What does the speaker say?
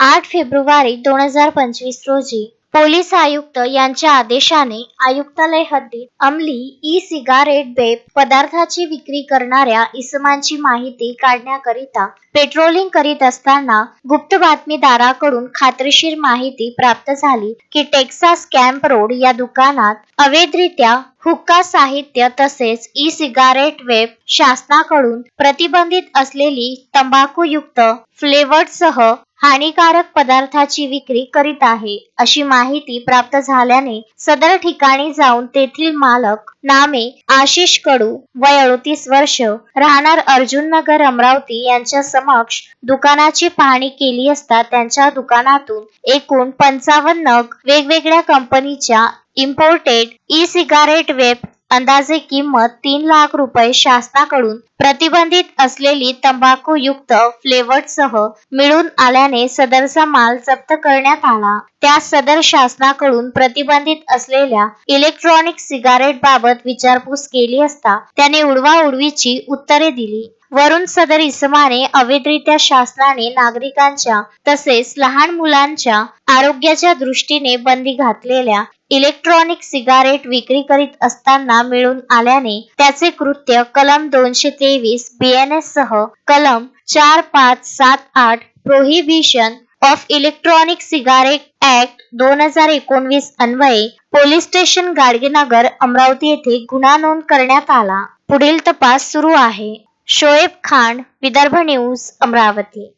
8 February 2025 रोजी police आयुक्त यांच्या आदेशाने आयुक्तालय हद्दीत अंमली ई-सिगारेट वेब पदार्थाची विक्री करणाऱ्या इसमांची माहिती काढण्याकरिता पेट्रोलिंग करीत असताना गुप्त बातमीदाराकडून खात्रीशीर माहिती प्राप्त झाली की टेक्सास कॅम्प रोड या दुकानात अवैधरित्या हुक्का साहित्य तसेच ई-सिगारेट वेब शासनाकडून प्रतिबंधित असलेली तंबाखूयुक्त फ्लेवर्डसह हानिकारक पदार्थाची विक्री करीत आहे अशी माहिती प्राप्त झाल्याने सदर ठिकाणी जाऊन तेथील मालक नामे आशिष कडू वय 38 वर्ष राहणार अर्जुन नगर अमरावती यांच्या समक्ष दुकानाची पाहणी केली असता त्यांच्या दुकानातून एकूण 55 नग वेगवेगळ्या कंपनीच्या इम्पोर्टेड ई-सिगारेट वेब अंदाजे किंमत 3 लाख रुपये शासनाकडून प्रतिबंधित असलेली तंबाखूयुक्त फ्लेवर्डसह मिळून आल्याने सदरचा माल जप्त करण्यात आला. त्या सदर शासनाकडून प्रतिबंधित असलेल्या इलेक्ट्रॉनिक सिगारेट बाबत विचारपूस केली असता त्याने उडवाउडवीची उत्तरे दिली. वरून सदर इसमाने अवैधरित्या शासनाने नागरिकांच्या तसेच लहान मुलांच्या आरोग्याच्या दृष्टीने बंदी घातलेल्या इलेक्ट्रॉनिक सिगारेट विक्री करीत असताना मिळून आल्याने त्याचे कृत्य कलम 223 BNS सह कलम 4578 prohibition of electronic cigarette act 2019 अन्वये पोलीस स्टेशन गाडगेनगर अमरावती येथे गुन्हा नोंद करण्यात आला. पुढील तपास सुरू आहे. शोएब खान, विदर्भ न्यूज, अमरावती.